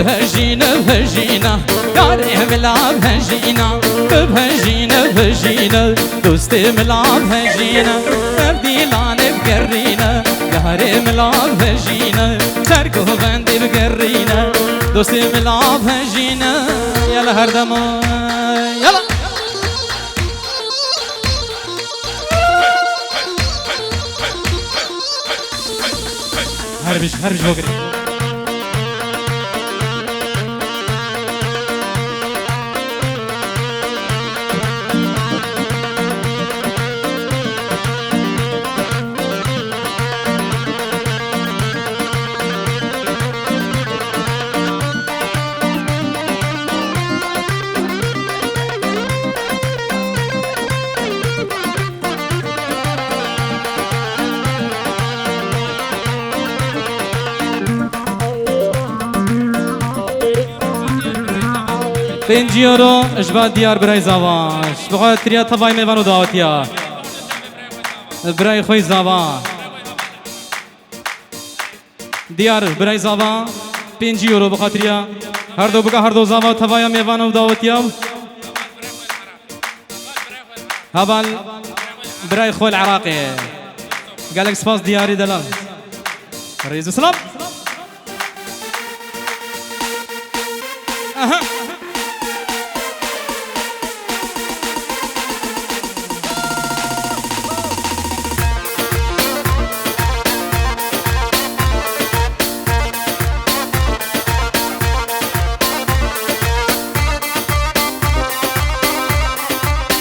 بهجينا بهجينا ياري ملعب هجينا بهجينا بهجينا دوستي ملعب هجينا بديلان بقرينا ياري ملعب هجينا سركو بندي بقرينا دوستي ملعب هجينا يلا هردما يلا هربش هربش بقري بنجيورو اجباد ديار براي زاواش بغا تريا طباي ميوانو داوتيا براي خوي زاوا ديار براي زاوا بنجيورو بغا تريا هر دو بغا هر دو زاوا طبايا ميوانو داوتيا هبال براي خوي العراقي قالك سباس دياري دلال رئيس السلام اها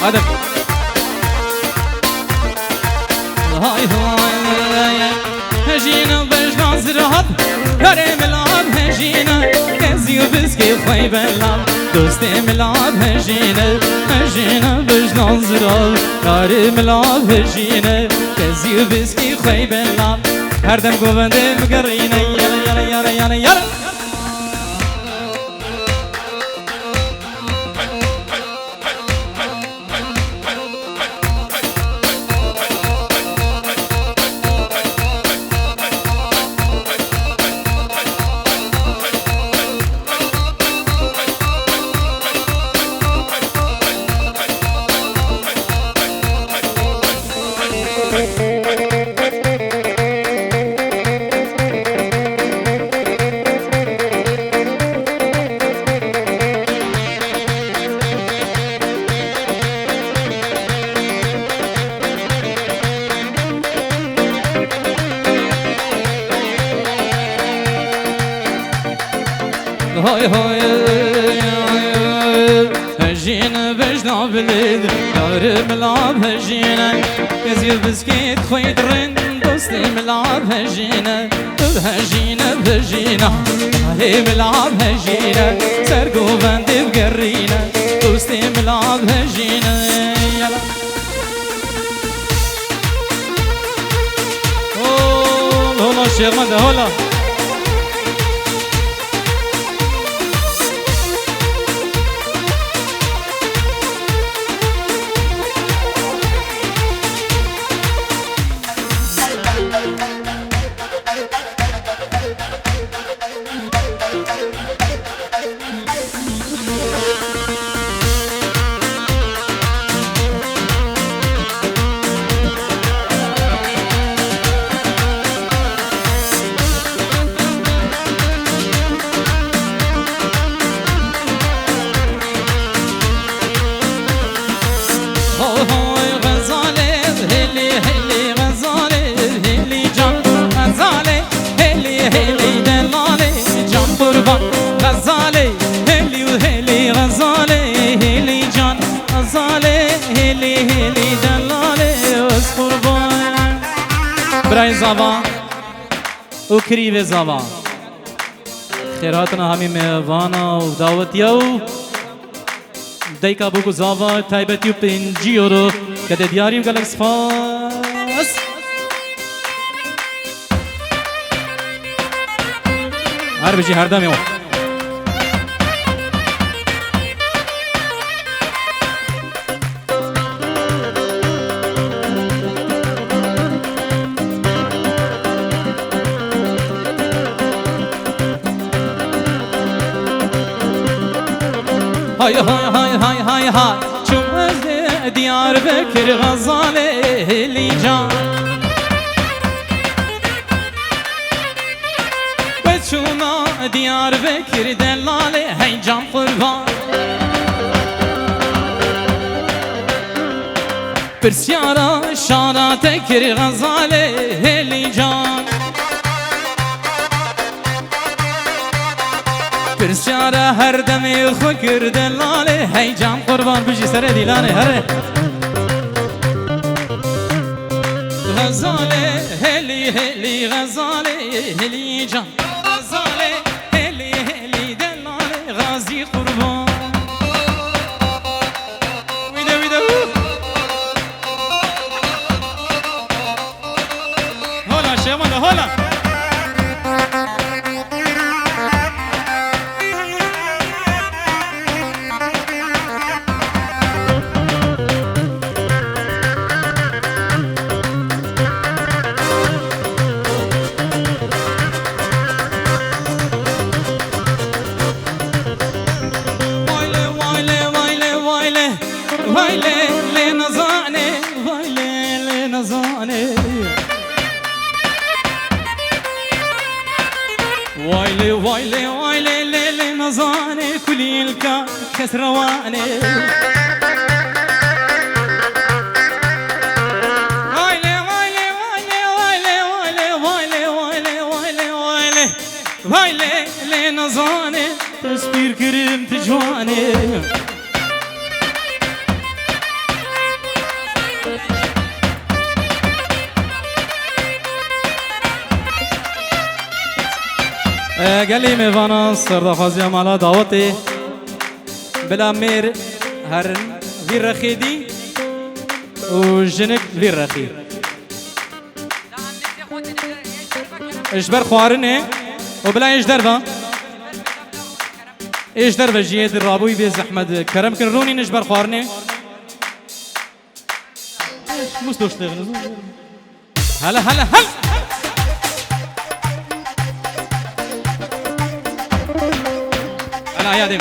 هذا هاي هاي هجينا باش نزرب كريم العب هجينا كزيو بسكي خوي بلعب دوستي ملعب هجينا هجينا باش نزرب كريم العب هجينا كزيو بسكي خوي بلعب هردم قوبندي مقرينا يلا يلا يلا يلا يلا هاي هاي هجينا باش نعبلد يار ملعب هجينا كزير بسكيت خوي درن دوستي ملعب هجينا هجينا بهجينا هاي ملعب هجينا سرقو بندي بقرينا دوستي ملعب هجينا يلا هولا الشيخ مدى هولا غزالي هلي وهلي غزالي هلي جان غزالي هلي هلي دلالي وسقربان براي زابا وكريب زابا خيراتنا همي ميوانا ودعوت يو دايكا بوكو زابا تايبت يو بنجيورو كده دياري وقالك سفاس هربجي هردام يو هاي هاي هاي هاي هاي هاي چون از دیار بکر غزال هلی جان بچونا دیار بکر دلال هی جان قربان پرسیارا شانا تکر غزال هلی جان پرسیارا هر دمی خو کرد لاله هی جان قربان بجی سر دیلانه هره غزاله هلی هلی غزاله هلی جان غزاله هلی هلی دلاله غازی قربان ویده ویده هلا شیمانه هلا وايلي وايلي وايلي ليلي نظاني كلي الكا كسرواني وايلي وايلي وايلي وايلي وايلي وايلي وايلي وايلي وايلي وايلي لي نظاني تسبير كريم تجواني قال لي ميفانا سردا خازي مالا دعوتي بلا مير هرن في الرخيدي وجنك في الرخي اجبر خوارنه وبلا ايش دربا ايش دربا جيد الرابوي بيز احمد كرم كنروني نجبر خوارنه مستوش تغنز هلا هلا هلا يا دم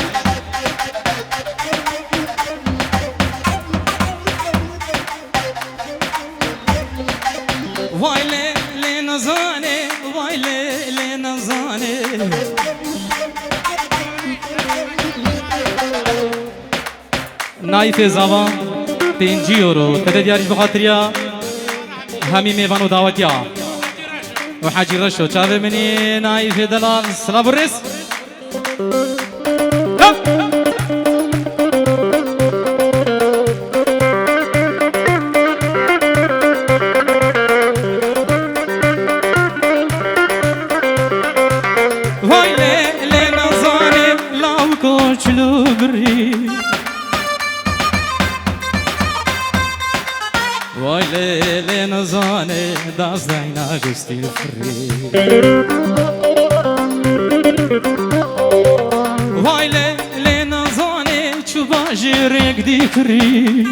وايلي لي نزاني وايلي لي نزاني نايف زاوا 5 يورو كده ديارش بخاطريا همي ميفانو دعوتيا وحاجي رشو چاوه مني نايف دلال سلام الرس وايلي لي نزاني داز داينا قستي فري وايلي لي نزاني چوباجي ريك دي فري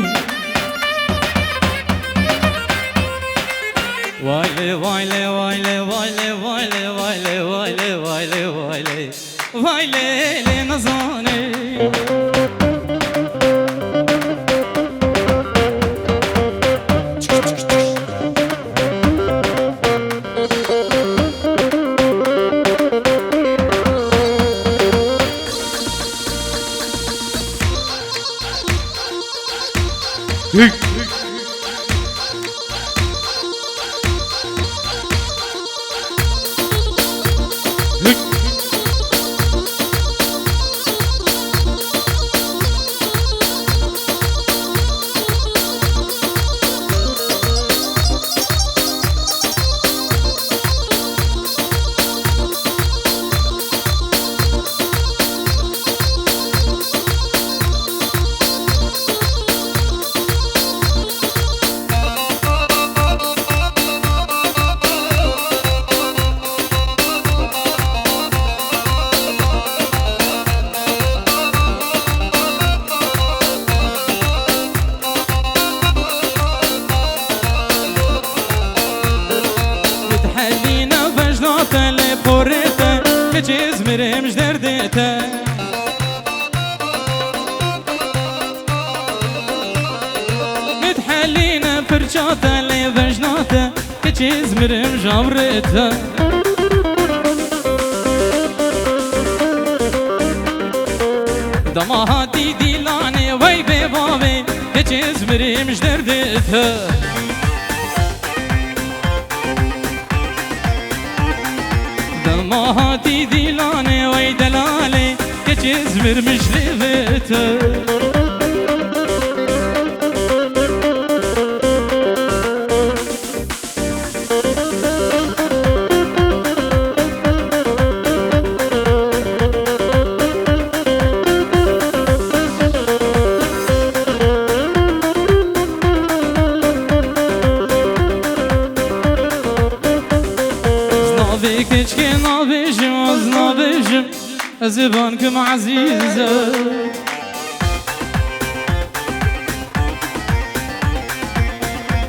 وايلي وايلي وايلي وايلي وايلي وايلي وايلي وايلي وايلي وايلي لي نزاني بجناته لي بجناته كتشيز مرم جابرته دماهاتي ديلاني وي ببابي كتشيز مرم جدردته دماهاتي ديلاني وي دلالي كتشيز مرم جدردته كشكي نابجم نابجم زبانكم عزيزة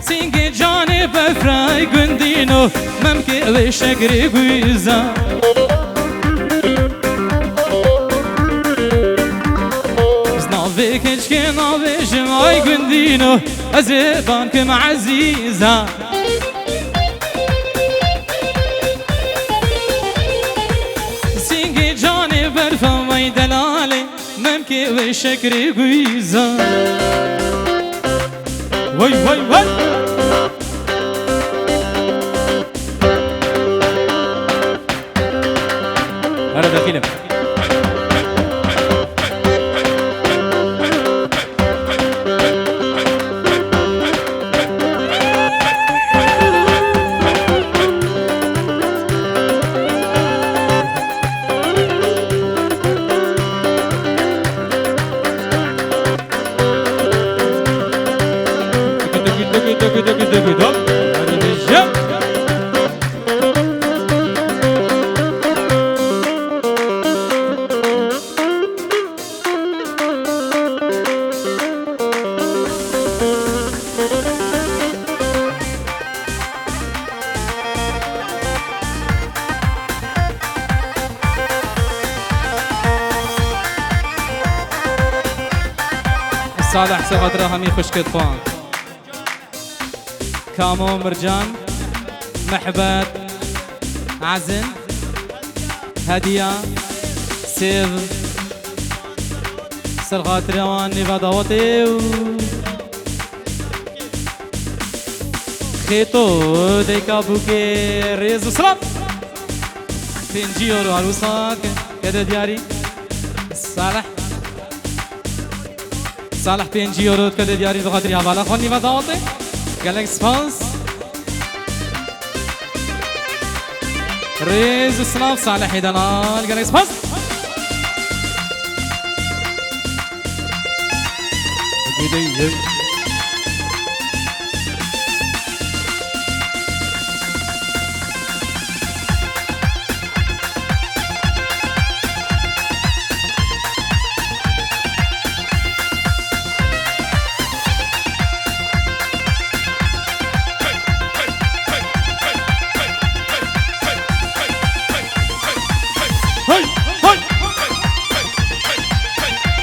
سينجي جاني بفراي قندينو ممكن وشكري قويزة زنابي كشكي نابجم اي قندينو زبانكم عزيزة برفم وي دلالي ممكن وشكري قويزة وي وي وي هذا دخيلة صالح سخطرة همي خشكت فان كامو مرجان محبت عزن هدية سيف سرغات روان نفادواتي خيطو ديكا بوكي ريز وصرف تنجي ورو عروسات كده دياري صالح 5 يورو كده دياري بخاطر حواله خوني وداوته جالكس فانس ريز السلاف صالح يدنال جالكس فانس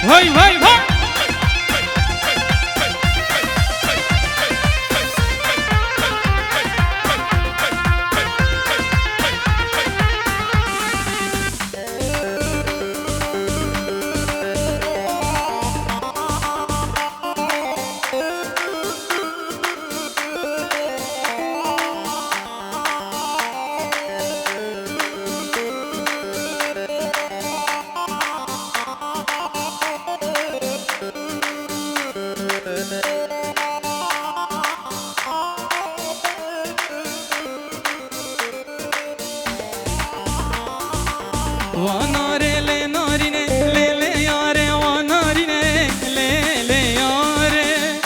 هاي هاي هاي وناري لي ناريني لي لي ياري وناريني لي لي ياري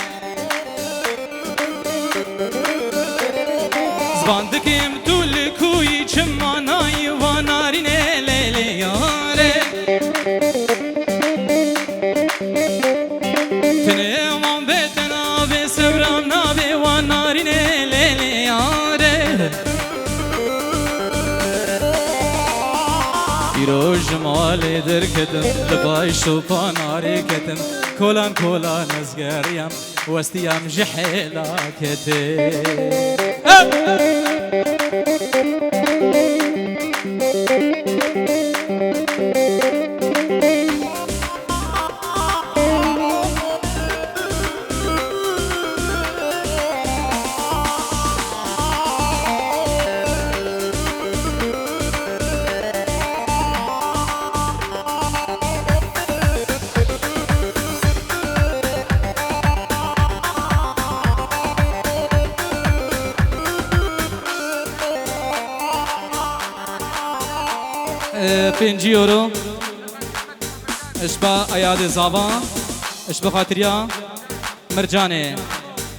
زباندك يمدول كوي جماناي وناريني لي لي ياري تنيمان بيتنا بسبرام نابي وناريني لي لي ياري روز مال در کدم لبای شوپان آری کدم كولان كولان ازقريم واستيام جحيلا كتي پنجی یورو اشبا ایاد زاوا اشبا خاطریا مرجانه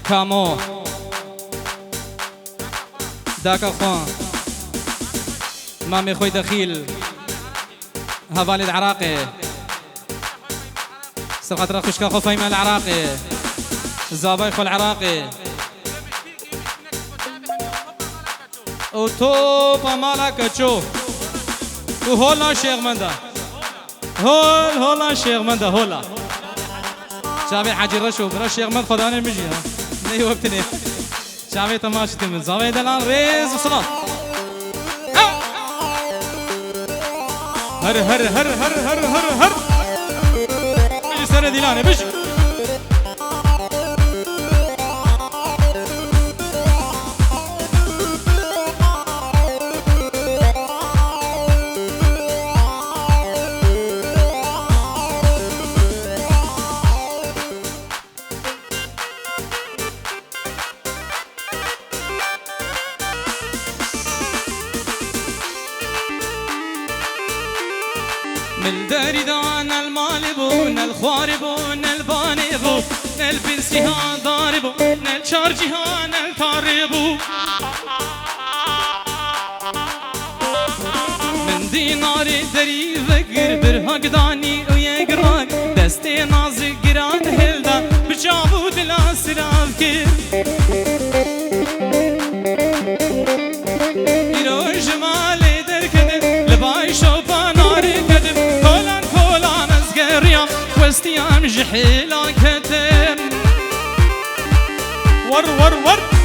کامو داکا خوان مامي خوي دخيل هفالي العراقي سرقة رخشكا خو فايمة العراقي زاباي خو العراقي وطوبا مالك تشوف هولا شيخ مندا هولا شيخ مندا هولا شابي حاجي رشو شيخ مند خداني المجي ني وقتني شابي تماشتي من زاوية دلان ريز وصلاة هر هر هر هر هر هر هر بيجي سنة ديلاني بيجي من داري دان المال بون الخوار بون الباني بو البنسي ها ضاربو الشارجي ها الطاربو من ديناري دري فقر برهق داني ويقراق دستي نازي قران هلدا بجابو دلا سراف كير إلو جمالي دركدن لباي شوفان واستيام جحيلا كتم ور ور ور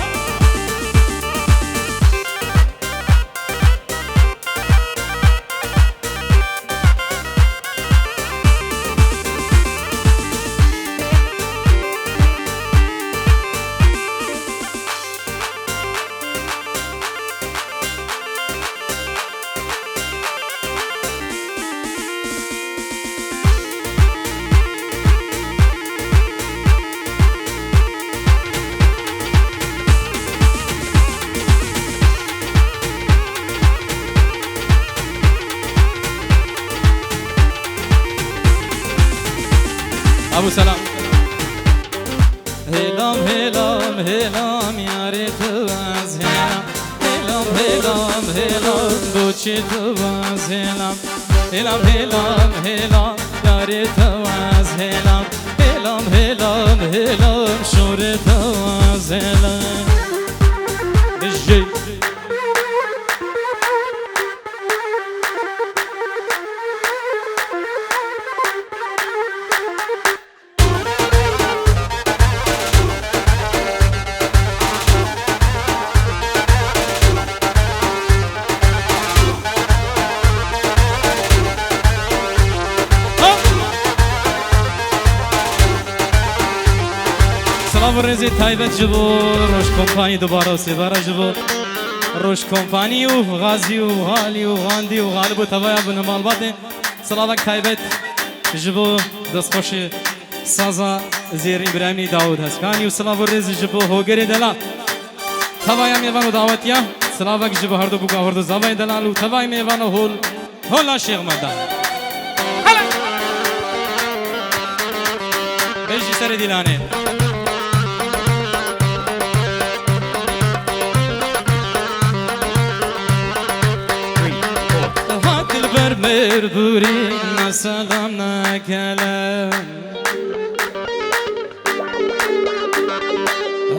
ابو سلام هلام هلام هلام یاری تو از هلام هلام هلام هلام دوچی تو از هلام هلام هلام هلام یاری تو از هلام هلام هلام هلام شور تو از هلام بجی رزي تايبت جبو روش كومباني دوباره وسيبارة جبو روش كومباني وغازي وغالي وغاندي وغالب وتبايا بنمال باتي صلاتك تايبت جبو دست خوش سازا زير إبراهيمي داود هسكاني وصلاة رزي جبو هوگري دلال تبايا ميوان ودعوتيا صلاتك جبو هردو بوغا هردو زباي دلال وتبايا ميوان هولا شيخ مدان بيجي سر ديلاني مردوري سلام نكلم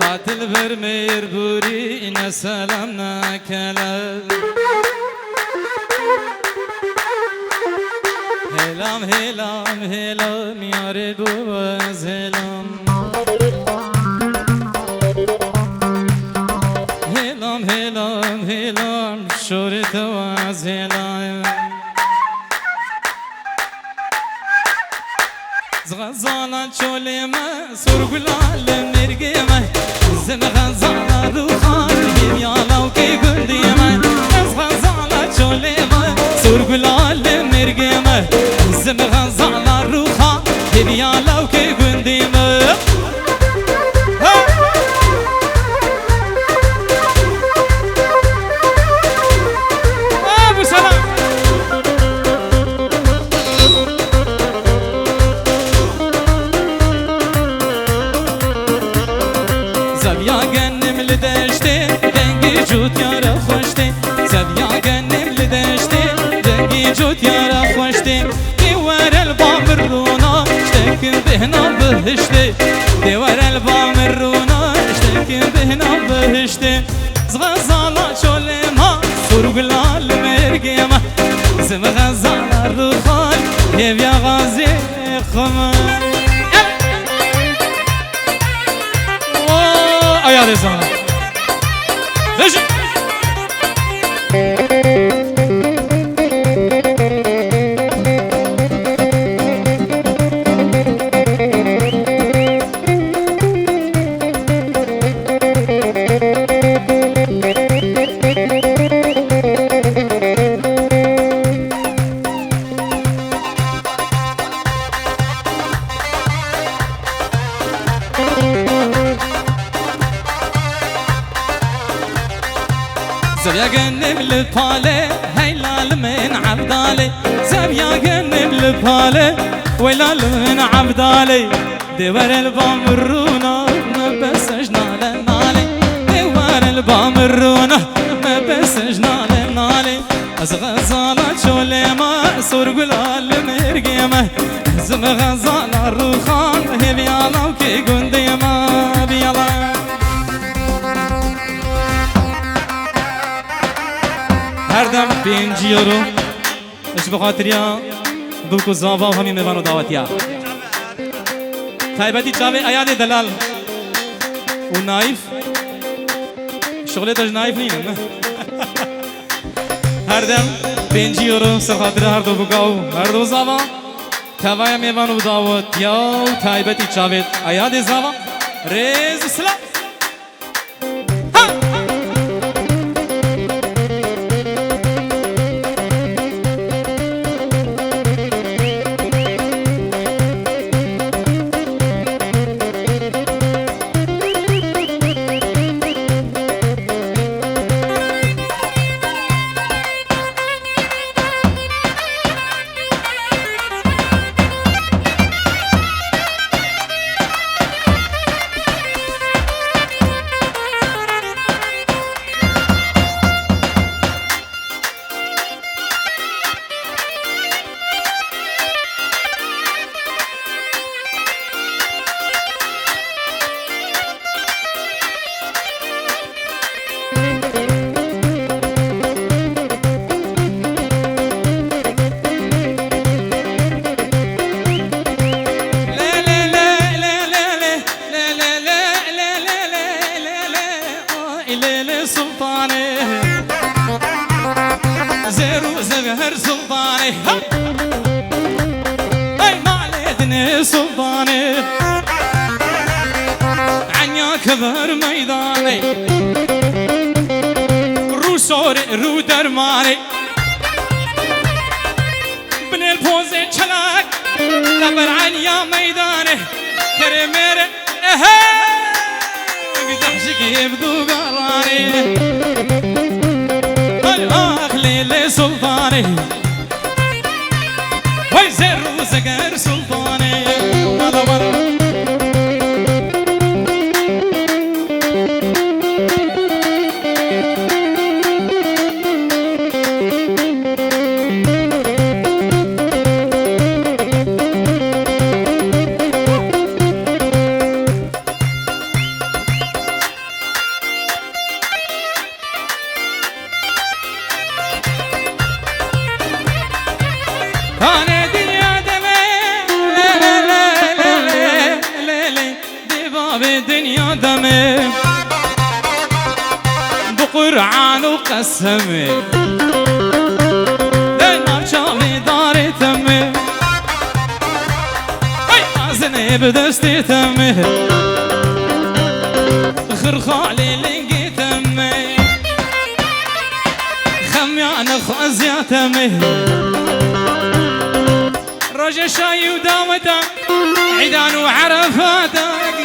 هات البر مردوري سلام نكلم هلام هلام هلام یار بوز هلام هلام هلام هلام شورت واز هلام زغزالا چولما سرگلال مرگما زم غزالا روخان بیالا و کی گندیما زغزالا چولما سرگلال مرگما زم غزالا روخان بیالا و کی گندیما ابو سلام زبیا گنم لدشته دنگی جوت یارا خوشته زبیا گنم لدشته دنگی جوت یارا خوشته دیوار البام رونا اشتکن بهنا بهشته دیوار البام رونا اشتکن بهنا بهشته زغزالا چولما سرگلال مرگما زم غزالا روخال هیویا غازی خمان ayar ezanı. Beşik. زبيا جنب البالي هيلال من عبدالي زبيا جنب البالي ويلال من عبدالي دوار البام الرونا ما بسجنا لنالي دوار البام الرونا ما بسجنا لنالي أزغزالا شولما سرقلال مرقيمة زم غزالا روخان هبيالا وكي قنديما بيالا هر دم بینجیارو اش بخاطریا بلکو زاوا و همی میوانو دعوتیا تایبتی چاوه ایاد دلال و نایف شغلتش نایف نیم هر دم بینجیارو سخاطر هر دو بگاو هر دو زاوا تاوای میوانو دعوتیا و تایبتی چاوه ایاد زاوا ریز سلام زيرو زهر سلطاني اي معليتني سلطاني عنيا كبر ميداني رو صوري رو درماني بن البوزي چلاك لبر عنيا ميداني كريمير قدحشك يبدو قراني ليلي سلطاني وي زر وزقر سلطاني ماذا ماذا أنا دنيا دمي بقرعان وقسمي دينا شامي داري تمي أزني بدستي تمي خرخالي لنقي تمي خميان خازيا تمي رجا شاي وداوتك عيدان وعرفاتك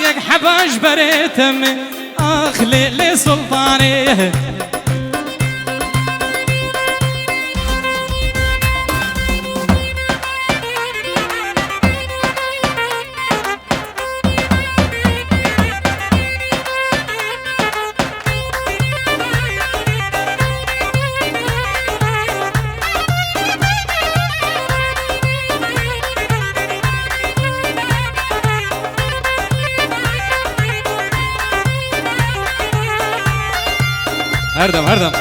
يك حباش بريتمي اخ ليلي سلطاني هردم هردم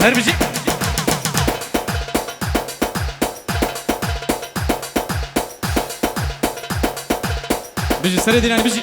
هر بيجي بيجي سريع ديناني بيجي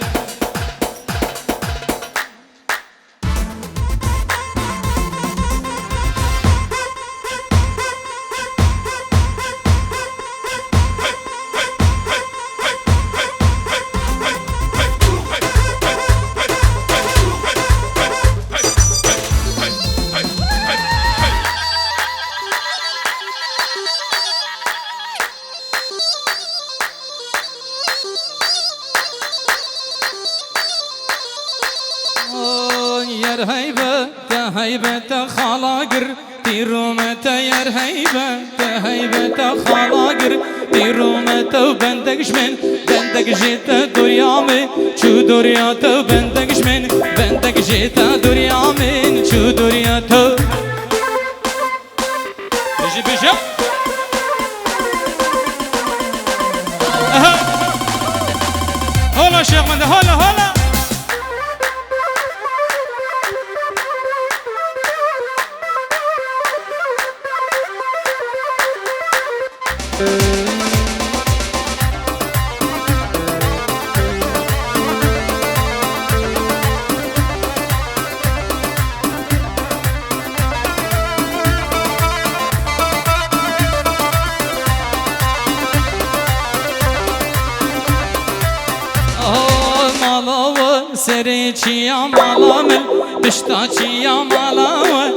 ير هيبة هيبة خلاقر تيرومة ير هيبة خلاقر تيرومة بندقش من بندق جيتا دوريامي شو دورياتو بندقش من بندق جيتا دوريامي شو دورياتو بيجي بيجي هلا شيخ من هلا هلا سريتشي يا مالامل پشتاچی یا مالا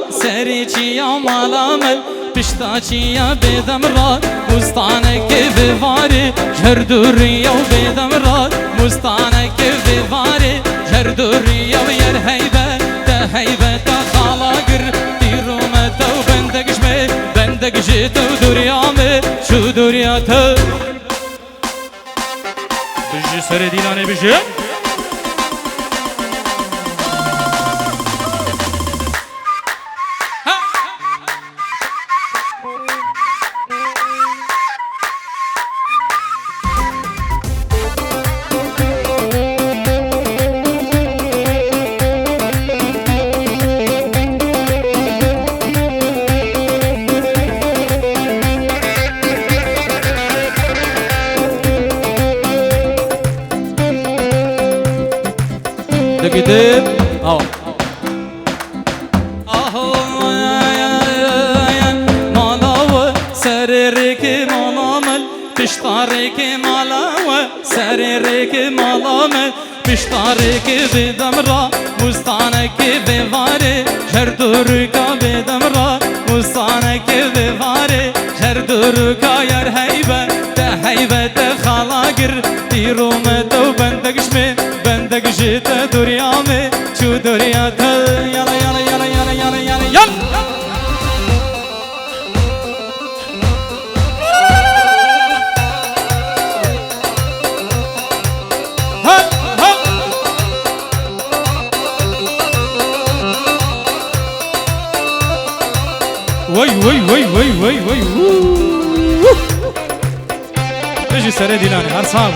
سریچی یا مالا من پشتاچی یا بیدم راد مستانه که بواره جهر دوری و بیدم راد مستانه که بواره جهر دوری و یر هیبه ده هیبه تا خالا گر دیرومه تو بندگش می بندگشی تو دوریامه شو دوریا تو بجی سر دیلانه بجی دقيقتين مالاوه سريرك مالامل پشتارك مالاوه سريرك مالامل پشتارك بدمرا مستانك بواره جردوركا بدمرا مستانك بواره جردوركا ير هيبه ده هيبه ده خالاقر دیرومتو بندگش می بندگش تا دوریامه چو دوریا تا یالا یالا یالا یالا یالا یالا یالا وای وای وای وای وای وای اجي سري ديلاني هر صعب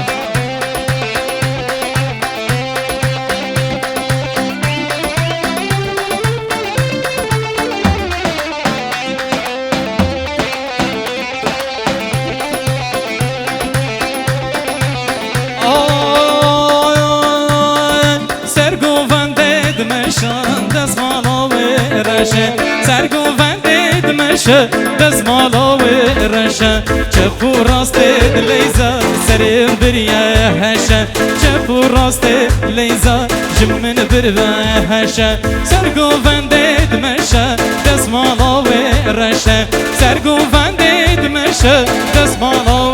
سرگو وندد مشان دست مالو رشه سرگو وندد مشه دست مالو رشه چپو راست لیزا سرم بریا هشه چپو راست لیزا جمن بریا هشه سرگو وندد مشه دست مالو رشه سرگو وندد مشه دست مالو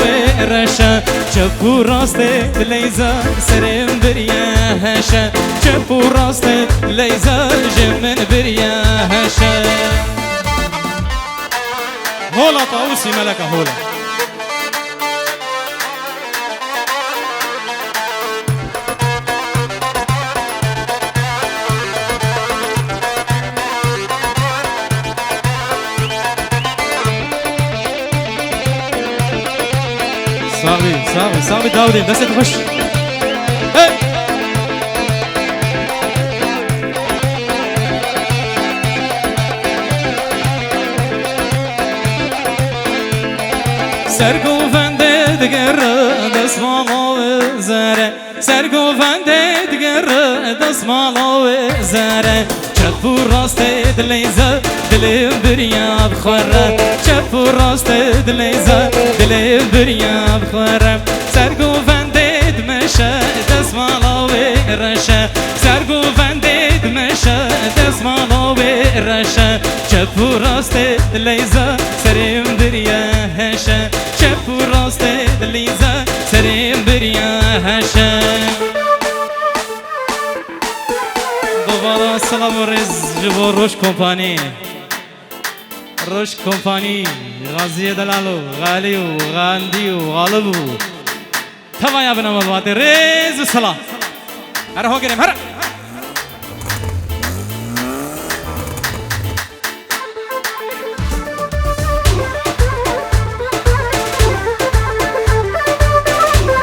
رشه چپو راست لیزا سرم بریا هشه چپو راست لیزا جمن بریا هشه هولا طاووسي ملكة هولا صاحبي صاحبي صاحبي داودي بس تخش سرگو فنده دگر دست مالو زره سرگو فنده دگر دست مالو زره چپو راست دلیزه دلی بریا بخوره چپو راست دلیزه دلی بریا بخوره سرگو فنده دمشه دست مالو رشه سرگو فنده دمشه دست مالو رشه چپو راست دلیزه سریم بریا هشه چپو راست دلیزه سریم بریا هشه دوباره سلام و رز جبو روش کمپانی روش کمپانی غازی دلالو غالی و غاندی و غالب و تمایا بنام الوات رز و سلام هر هو گریم هر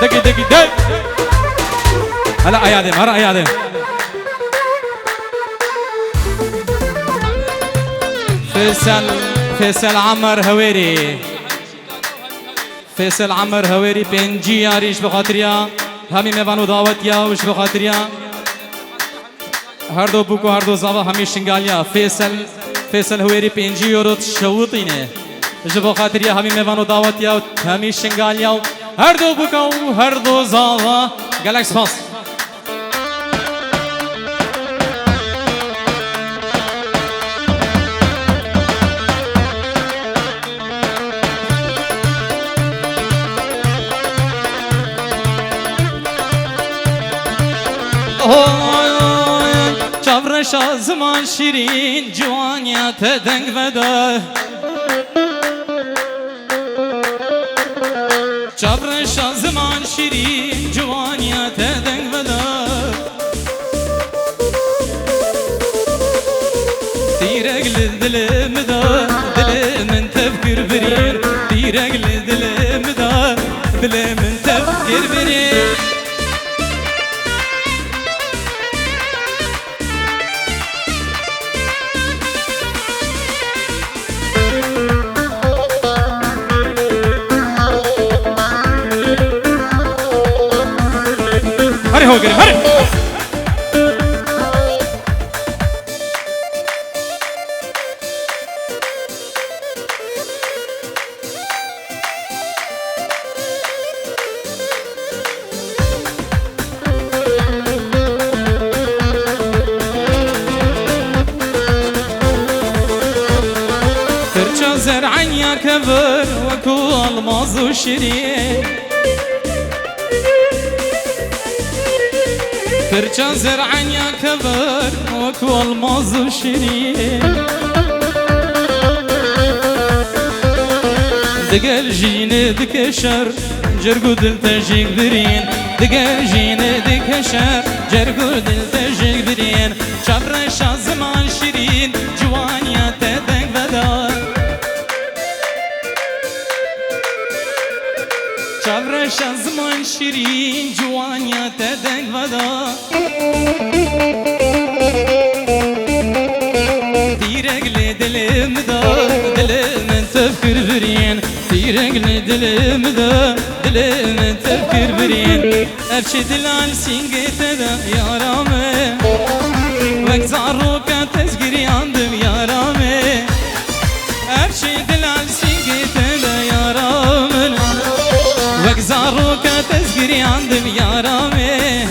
دقي دقي دقي هلا ايادم هلا ايادم فيصل عمر هويري فيصل عمر هويري بنجي ياريش بخاطريا همي ميوانو دعوتيا وش بخاطريا هر دو بوكو هر دو زاوا همي شنگاليا فيصل هويري بنجي يورو شوطينه جبو خاطريا همي ميوانو دعوتيا همي شنگاليا هر دو بوكو هر دو زاوا گالاکس فاس چاورش زمان شیرین جوانیت دنگ ودا چاورش زمان شیرین جوانیت دنگ ودا دیرک لدلم دا دل من تفکر برین دیرک لدلم دا دل من تفکر برین هري هو قريب هري ترجع زرعا يا كبر وكو الماظ وشرين ترجع زرعا يا كبر وكو الماظ وشرين دقل جين دكشر جرقو دلتجيك برين دقل جين دكشر جرقو دلتجيك برين شبرش زمان شيرين جوانيا تدنك بدا شبرش زمان شيرين جوانيا تدنك بدا ديرك لدلم دا دلم تفكر برين ديرك لدلم دا دلم تفكر برين افشي دلال سينجت دا يا رامي وك زاروكا تسقري عندم يا رامي افشي دلال سينجت دا يا رامي وك زاروكا تسقري عندم يا رامي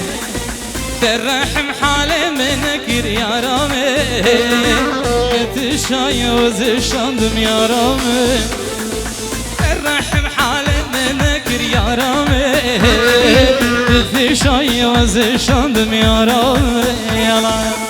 ترحم حالي منكر يا رامي تشاي وزشاندم يا رامي ترحم حالي منكر يا رامي تشاي وزشاندم يا رامي يلا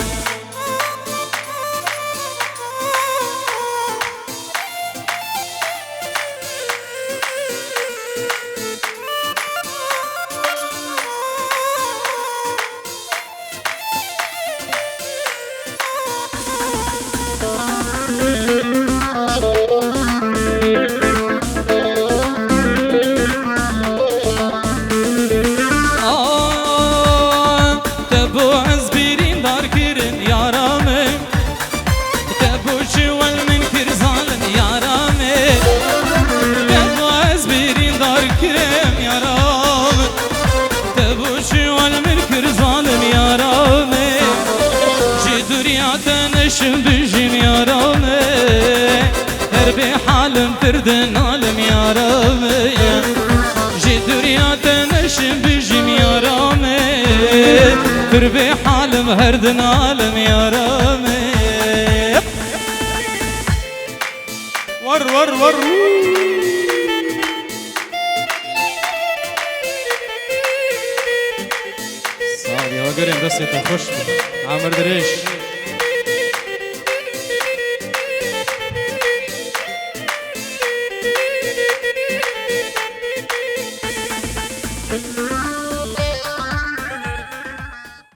نشم بجيم يا رامي هربي حالم فردن عالم يا رامي جيت رياتا نشم بجيم يا رامي هربي حالم هردن عالم يا رامي ور ور ور صار يا قريم بس يتخش عمر دريش